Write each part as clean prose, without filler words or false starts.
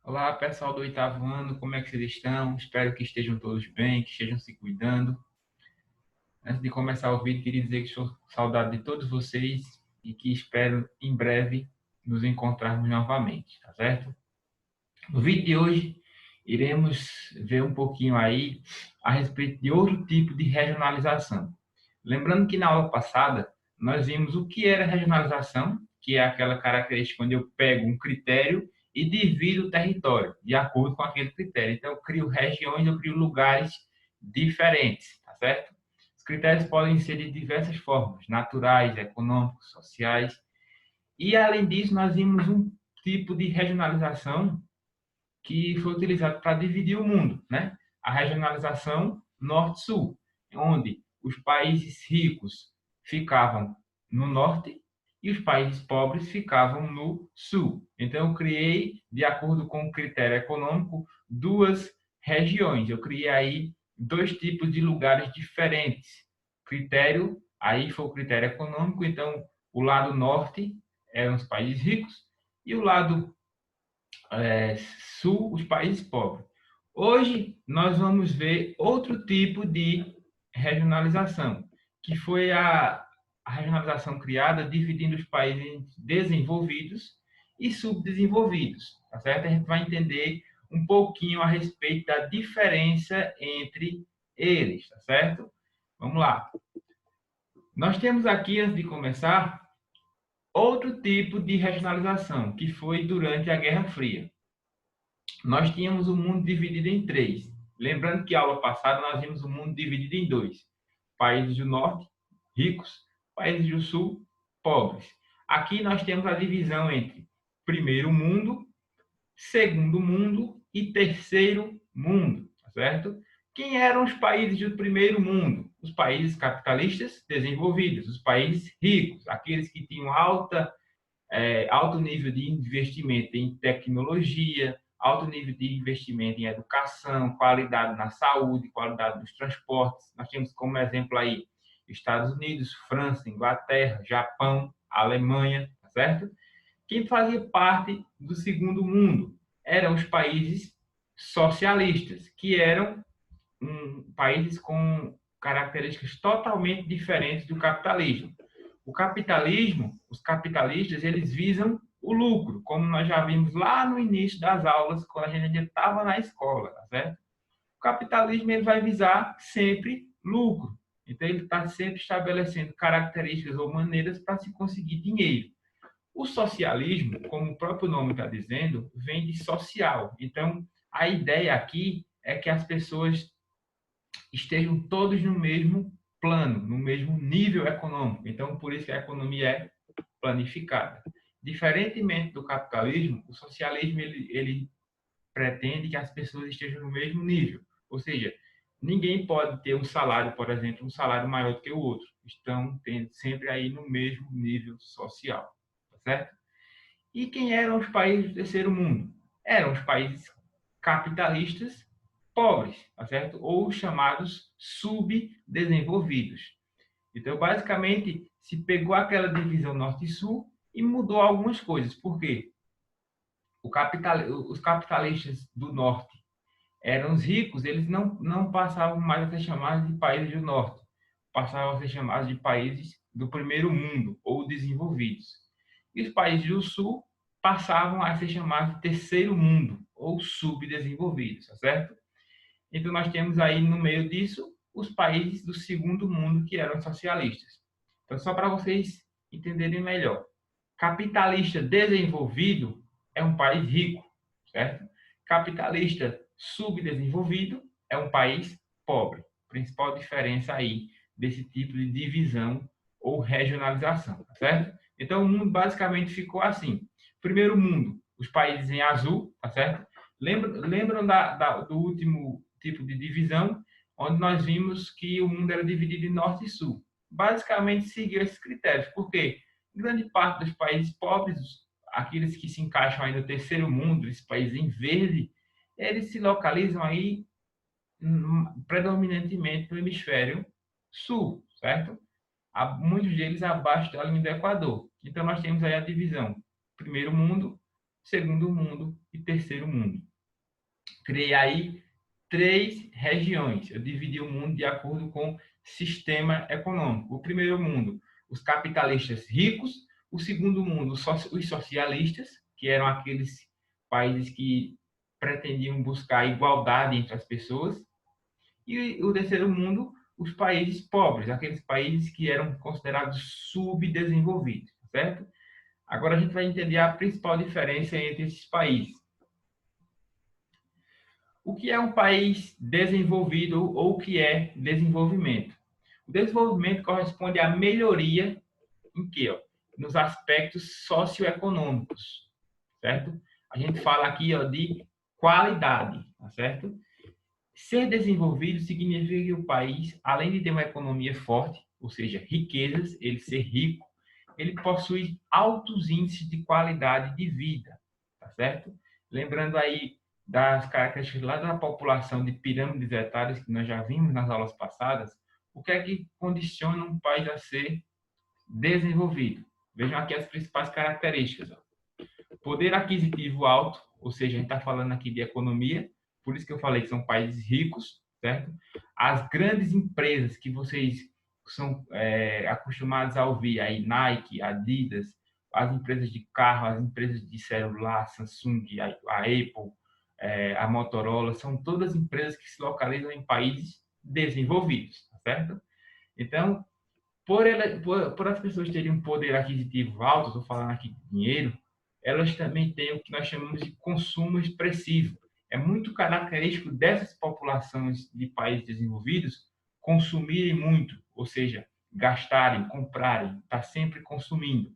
Olá, pessoal do oitavo ano, como é que vocês estão? Espero que estejam todos bem, que estejam se cuidando. Antes de começar o vídeo, queria dizer que estou com saudade de todos vocês e que espero em breve nos encontrarmos novamente, tá certo? No vídeo de hoje, iremos ver um pouquinho aí a respeito de outro tipo de regionalização. Lembrando que na aula passada, nós vimos o que era regionalização, que é aquela característica onde eu pego um critério e divido o território de acordo com aquele critério. Então, eu crio regiões, eu crio lugares diferentes, tá certo? Os critérios podem ser de diversas formas, naturais, econômicos, sociais. E, além disso, nós vimos um tipo de regionalização que foi utilizado para dividir o mundo, né? A regionalização norte-sul, onde os países ricos ficavam no norte e os países pobres ficavam no sul. Então, eu criei, de acordo com o critério econômico, duas regiões. Eu criei aí dois tipos de lugares diferentes. Critério, aí foi o critério econômico, então, o lado norte eram os países ricos e o lado sul, os países pobres. Hoje, nós vamos ver outro tipo de regionalização, que foi a regionalização criada dividindo os países em desenvolvidos e subdesenvolvidos, tá certo? A gente vai entender um pouquinho a respeito da diferença entre eles, tá certo? Vamos lá. Nós temos aqui, antes de começar, outro tipo de regionalização, que foi durante a Guerra Fria. Nós tínhamos o mundo dividido em três. Lembrando que a aula passada nós vimos o mundo dividido em dois: países do norte, ricos, países do sul, pobres. Aqui nós temos a divisão entre primeiro mundo, segundo mundo e terceiro mundo, tá certo? Quem eram os países do primeiro mundo? Os países capitalistas desenvolvidos, os países ricos, aqueles que tinham alto nível de investimento em tecnologia, alto nível de investimento em educação, qualidade na saúde, qualidade nos transportes. Nós temos como exemplo aí Estados Unidos, França, Inglaterra, Japão, Alemanha, tá certo? Quem fazia parte do segundo mundo eram os países socialistas, que eram países com características totalmente diferentes do capitalismo. O capitalismo, os capitalistas, eles visam o lucro, como nós já vimos lá no início das aulas, quando a gente ainda estava na escola, tá certo? O capitalismo ele vai visar sempre lucro. Então, ele está sempre estabelecendo características ou maneiras para se conseguir dinheiro. O socialismo, como o próprio nome está dizendo, vem de social. Então, a ideia aqui é que as pessoas estejam todos no mesmo plano, no mesmo nível econômico. Então, por isso que a economia é planificada. Diferentemente do capitalismo, o socialismo ele pretende que as pessoas estejam no mesmo nível. Ou seja, ninguém pode ter um salário, por exemplo, um salário maior do que o outro. Estão sempre aí no mesmo nível social, tá certo? E quem eram os países do terceiro mundo? Eram os países capitalistas pobres, tá certo? Ou chamados subdesenvolvidos. Então, basicamente, se pegou aquela divisão norte e sul e mudou algumas coisas. Por quê? Os capitalistas do norte eram os ricos, eles não passavam mais a ser chamados de países do norte, passavam a ser chamados de países do primeiro mundo ou desenvolvidos. E os países do sul passavam a ser chamados de terceiro mundo ou subdesenvolvidos, tá certo? Então nós temos aí no meio disso os países do segundo mundo que eram socialistas. Então só para vocês entenderem melhor, capitalista desenvolvido é um país rico, certo? Capitalista subdesenvolvido é um país pobre. Principal diferença aí desse tipo de divisão ou regionalização, tá certo? Então o mundo basicamente ficou assim. Primeiro mundo, os países em azul, tá certo? Lembram do último tipo de divisão, onde nós vimos que o mundo era dividido em norte e sul. Basicamente seguiu esses critérios. Por quê? Grande parte dos países pobres, aqueles que se encaixam aí no terceiro mundo, esses países em verde, eles se localizam aí predominantemente no hemisfério sul, certo? Há muitos deles abaixo da linha do Equador. Então nós temos aí a divisão: primeiro mundo, segundo mundo e terceiro mundo. Criei aí 3 regiões. Eu dividi o mundo de acordo com sistema econômico. O primeiro mundo, os capitalistas ricos. O segundo mundo, os socialistas, que eram aqueles países que pretendiam buscar a igualdade entre as pessoas. E o terceiro mundo, os países pobres, aqueles países que eram considerados subdesenvolvidos, certo? Agora a gente vai entender a principal diferença entre esses países. O que é um país desenvolvido ou o que é desenvolvimento? O desenvolvimento corresponde à melhoria em quê? Ó? Nos aspectos socioeconômicos, certo? A gente fala aqui de qualidade, tá certo? Ser desenvolvido significa que o país, além de ter uma economia forte, ou seja, riquezas, ele ser rico, ele possui altos índices de qualidade de vida, tá certo? Lembrando aí das características lá da população de pirâmides etárias que nós já vimos nas aulas passadas, o que é que condiciona um país a ser desenvolvido? Vejam aqui as principais características. Ó. Poder aquisitivo alto, ou seja, a gente está falando aqui de economia, por isso que eu falei que são países ricos, certo? As grandes empresas que vocês são acostumados a ouvir, aí Nike, Adidas, as empresas de carro, as empresas de celular, Samsung, a Apple, a Motorola, são todas empresas que se localizam em países desenvolvidos, certo? Então, por as pessoas terem um poder aquisitivo alto, estou falando aqui de dinheiro, elas também têm o que nós chamamos de consumo expressivo. É muito característico dessas populações de países desenvolvidos consumirem muito, ou seja, gastarem, comprarem, estar sempre consumindo.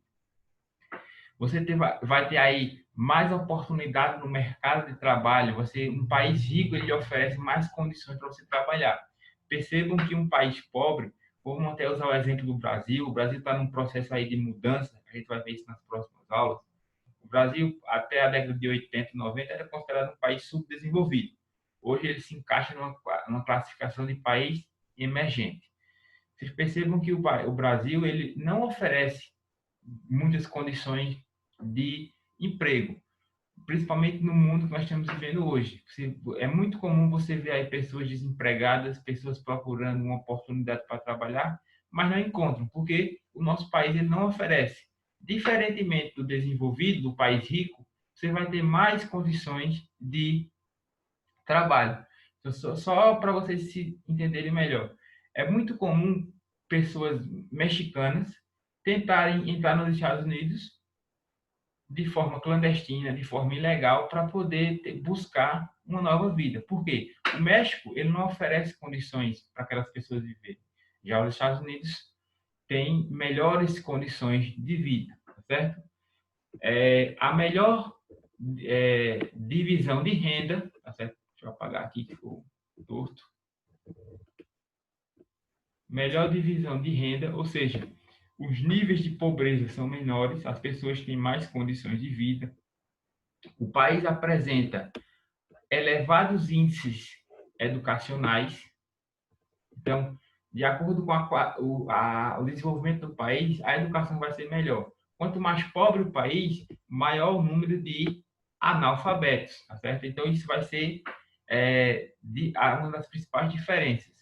Você vai ter aí mais oportunidade no mercado de trabalho. Um país rico ele oferece mais condições para você trabalhar. Percebam que um país pobre, vamos até usar o exemplo do Brasil. O Brasil está num processo aí de mudança. A gente vai ver isso nas próximas aulas. O Brasil, até a década de 80 e 90, era considerado um país subdesenvolvido. Hoje ele se encaixa numa classificação de país emergente. Vocês percebam que o Brasil ele não oferece muitas condições de emprego, principalmente no mundo que nós estamos vivendo hoje. É muito comum você ver aí pessoas desempregadas, pessoas procurando uma oportunidade para trabalhar, mas não encontram, porque o nosso país ele não oferece. Diferentemente do desenvolvido, do país rico, você vai ter mais condições de trabalho. Então, só para vocês se entenderem melhor. É muito comum pessoas mexicanas tentarem entrar nos Estados Unidos de forma clandestina, de forma ilegal, para poder buscar uma nova vida. Por quê? O México ele não oferece condições para aquelas pessoas viverem. Já os Estados Unidos têm melhores condições de vida, certo? A melhor divisão de renda, tá certo? Deixa eu apagar aqui que ficou torto. Melhor divisão de renda, ou seja, os níveis de pobreza são menores, as pessoas têm mais condições de vida. O país apresenta elevados índices educacionais. Então, de acordo com o desenvolvimento do país, a educação vai ser melhor. Quanto mais pobre o país, maior o número de analfabetos, tá certo? Então, isso vai ser uma das principais diferenças.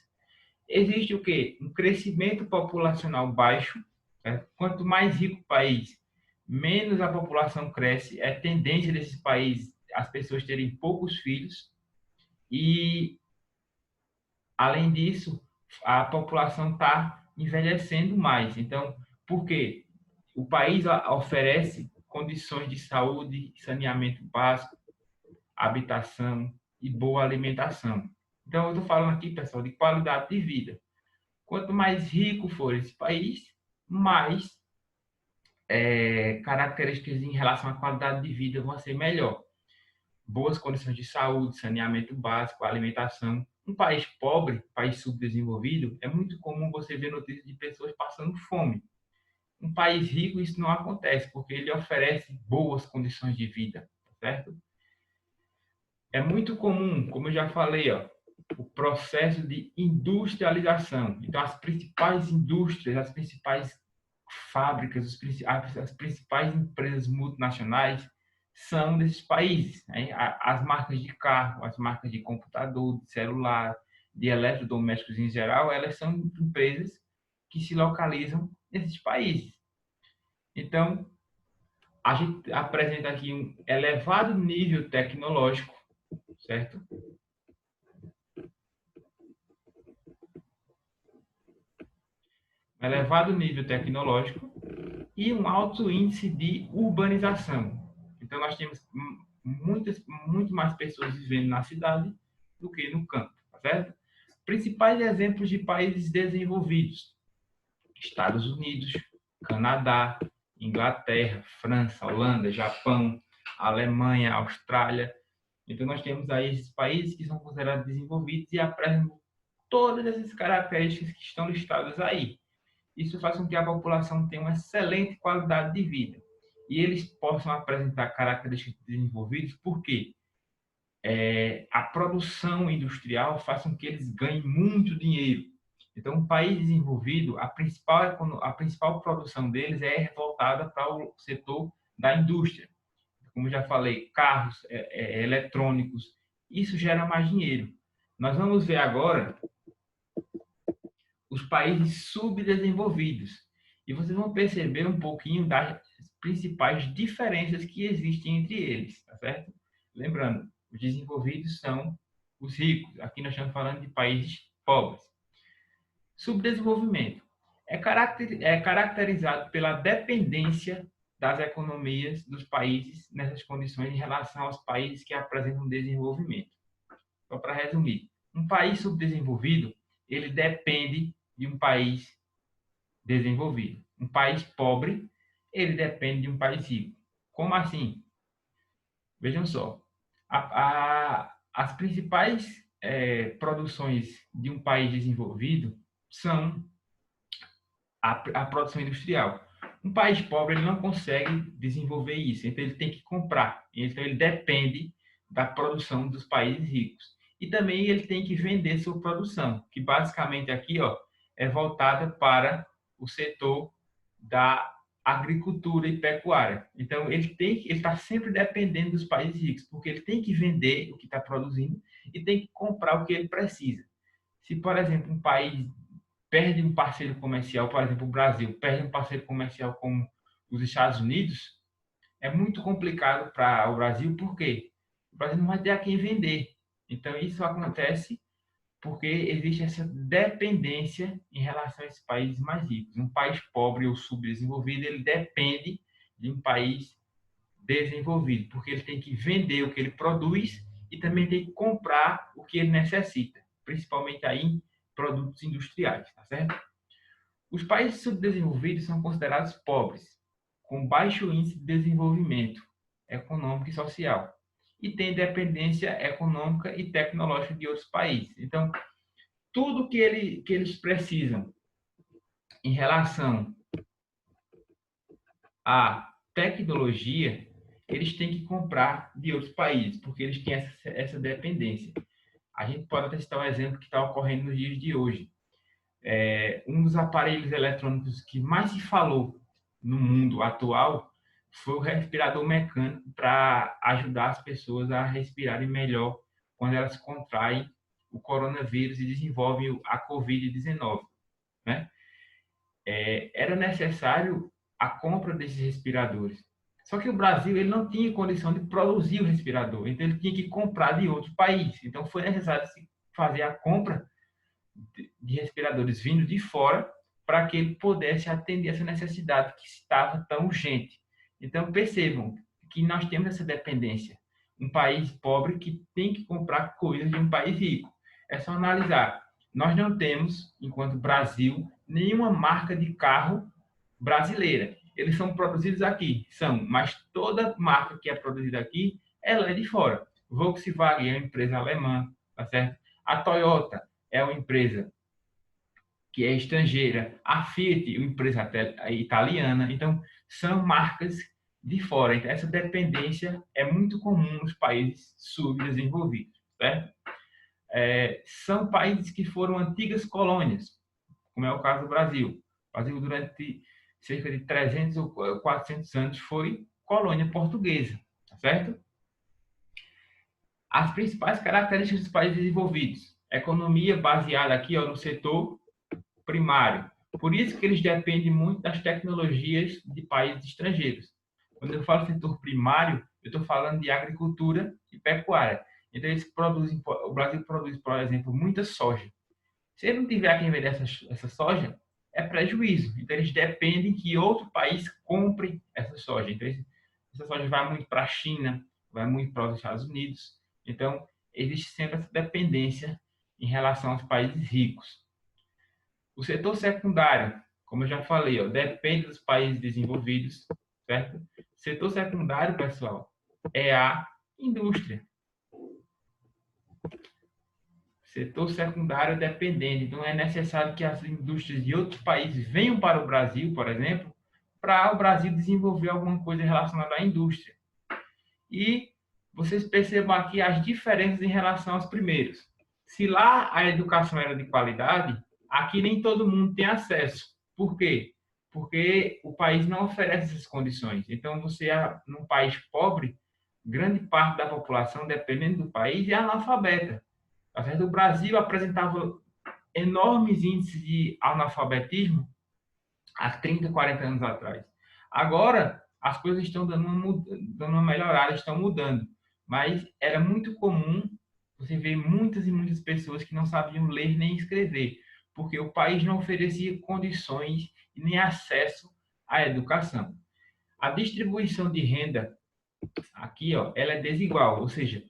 Existe o quê? Um crescimento populacional baixo. Certo? Quanto mais rico o país, menos a população cresce. É tendência desses países as pessoas terem poucos filhos. E, além disso, a população está envelhecendo mais. Então, por quê? O país oferece condições de saúde, saneamento básico, habitação e boa alimentação. Então, eu estou falando aqui, pessoal, de qualidade de vida. Quanto mais rico for esse país, mais características em relação à qualidade de vida vão ser melhor. Boas condições de saúde, saneamento básico, alimentação. Um país pobre, país subdesenvolvido, é muito comum você ver notícias de pessoas passando fome. Um país rico, isso não acontece, porque ele oferece boas condições de vida, certo? É muito comum, como eu já falei, o processo de industrialização. Então, as principais indústrias, as principais fábricas, as principais empresas multinacionais são desses países, né? As marcas de carro, as marcas de computador, de celular, de eletrodomésticos em geral, elas são empresas que se localizam nesses países. Então, a gente apresenta aqui um elevado nível tecnológico, certo? Um elevado nível tecnológico e um alto índice de urbanização. Então, nós temos muito mais pessoas vivendo na cidade do que no campo, tá certo? Principais exemplos de países desenvolvidos: Estados Unidos, Canadá, Inglaterra, França, Holanda, Japão, Alemanha, Austrália. Então, nós temos aí esses países que são considerados desenvolvidos e apresentam todas essas características que estão listadas aí. Isso faz com que a população tenha uma excelente qualidade de vida. E eles possam apresentar características desenvolvidas porque a produção industrial faz com que eles ganhem muito dinheiro. Então, um país desenvolvido, a principal produção deles é voltada para o setor da indústria. Como eu já falei, carros, eletrônicos, isso gera mais dinheiro. Nós vamos ver agora os países subdesenvolvidos. E vocês vão perceber um pouquinho das principais diferenças que existem entre eles, tá certo? Lembrando, os desenvolvidos são os ricos. Aqui nós estamos falando de países pobres. Subdesenvolvimento é caracterizado pela dependência das economias dos países nessas condições em relação aos países que apresentam desenvolvimento. Só para resumir, um país subdesenvolvido, ele depende de um país desenvolvido. Um país pobre, ele depende de um país rico. Como assim? Vejam só, as principais produções de um país desenvolvido são a produção industrial. Um país pobre ele não consegue desenvolver isso, então ele tem que comprar. Então ele depende da produção dos países ricos. E também ele tem que vender sua produção, que basicamente aqui é voltada para o setor da agricultura e pecuária. Então ele está sempre dependendo dos países ricos, porque ele tem que vender o que está produzindo e tem que comprar o que ele precisa. Se, por exemplo, um país perde um parceiro comercial, por exemplo, o Brasil perde um parceiro comercial como os Estados Unidos, é muito complicado para o Brasil, porque o Brasil não vai ter a quem vender. Então, isso acontece porque existe essa dependência em relação a esses países mais ricos. Um país pobre ou subdesenvolvido, ele depende de um país desenvolvido, porque ele tem que vender o que ele produz e também tem que comprar o que ele necessita, principalmente aí em produtos industriais, tá certo? Os países subdesenvolvidos são considerados pobres, com baixo índice de desenvolvimento econômico e social, e têm dependência econômica e tecnológica de outros países. Então, tudo que eles precisam em relação à tecnologia, eles têm que comprar de outros países, porque eles têm essa dependência. A gente pode até citar um exemplo que está ocorrendo nos dias de hoje. Um dos aparelhos eletrônicos que mais se falou no mundo atual foi o respirador mecânico para ajudar as pessoas a respirarem melhor quando elas contraem o coronavírus e desenvolvem a Covid-19, né? Era necessário a compra desses respiradores. Só que o Brasil ele não tinha condição de produzir o respirador, então ele tinha que comprar de outro país. Então foi necessário fazer a compra de respiradores vindo de fora para que ele pudesse atender essa necessidade que estava tão urgente. Então percebam que nós temos essa dependência. Um país pobre que tem que comprar coisas de um país rico. É só analisar. Nós não temos, enquanto Brasil, nenhuma marca de carro brasileira. Eles são produzidos aqui, mas toda marca que é produzida aqui, ela é de fora. Volkswagen é uma empresa alemã, tá certo? A Toyota é uma empresa que é estrangeira. A Fiat, uma empresa italiana. Então, são marcas de fora. Então, essa dependência é muito comum nos países subdesenvolvidos, certo? São países que foram antigas colônias, como é o caso do Brasil. O Brasil, durante cerca de 300 ou 400 anos, foi colônia portuguesa, tá certo? As principais características dos países desenvolvidos. Economia baseada aqui no setor primário. Por isso que eles dependem muito das tecnologias de países estrangeiros. Quando eu falo setor primário, eu estou falando de agricultura e pecuária. Então, o Brasil produz, por exemplo, muita soja. Se ele não tiver quem vender essa soja, é prejuízo. Então, eles dependem que outro país compre essa soja. Então, essa soja vai muito para a China, vai muito para os Estados Unidos. Então, existe sempre essa dependência em relação aos países ricos. O setor secundário, como eu já falei, depende dos países desenvolvidos, certo? Setor secundário, pessoal, é a indústria. Setor secundário dependente. Então, é necessário que as indústrias de outros países venham para o Brasil, por exemplo, para o Brasil desenvolver alguma coisa relacionada à indústria. E vocês percebam aqui as diferenças em relação aos primeiros. Se lá a educação era de qualidade, aqui nem todo mundo tem acesso. Por quê? Porque o país não oferece essas condições. Então, num país pobre, grande parte da população, dependendo do país, é analfabeta. Tá certo? O Brasil apresentava enormes índices de analfabetismo há 30, 40 anos atrás. Agora, as coisas estão dando uma melhorada, estão mudando. Mas era muito comum você ver muitas e muitas pessoas que não sabiam ler nem escrever, porque o país não oferecia condições e nem acesso à educação. A distribuição de renda aqui, ela é desigual, ou seja,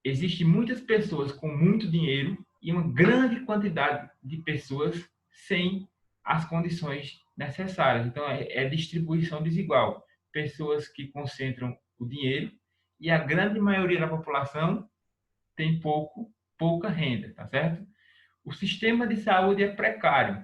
existe muitas pessoas com muito dinheiro e uma grande quantidade de pessoas sem as condições necessárias. Então, é distribuição desigual. Pessoas que concentram o dinheiro e a grande maioria da população tem pouca renda, tá certo? O sistema de saúde é precário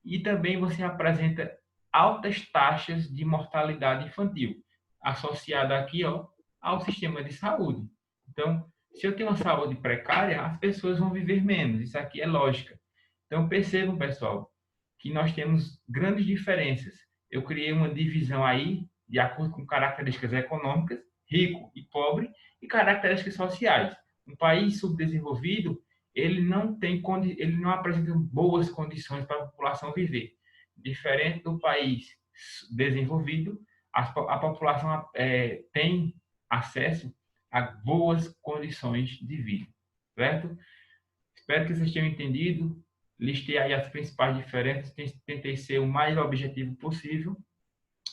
e também você apresenta altas taxas de mortalidade infantil, associada aqui, ao sistema de saúde. Então, se eu tenho uma saúde precária, as pessoas vão viver menos. Isso aqui é lógica. Então, percebam, pessoal, que nós temos grandes diferenças. Eu criei uma divisão aí, de acordo com características econômicas, rico e pobre, e características sociais. Um país subdesenvolvido, ele não apresenta boas condições para a população viver. Diferente do país desenvolvido, a população tem acesso a boas condições de vida, certo? Espero que vocês tenham entendido. Listei aí as principais diferenças, tentei ser o mais objetivo possível.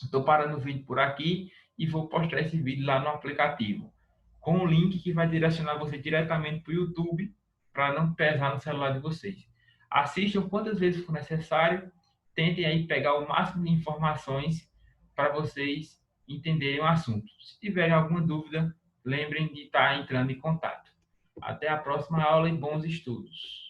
Estou parando o vídeo por aqui e vou postar esse vídeo lá no aplicativo, com um link que vai direcionar você diretamente para o YouTube, para não pesar no celular de vocês. Assistam quantas vezes for necessário, tentem aí pegar o máximo de informações para vocês entenderem o assunto. Se tiverem alguma dúvida, lembrem de estar entrando em contato. Até a próxima aula e bons estudos.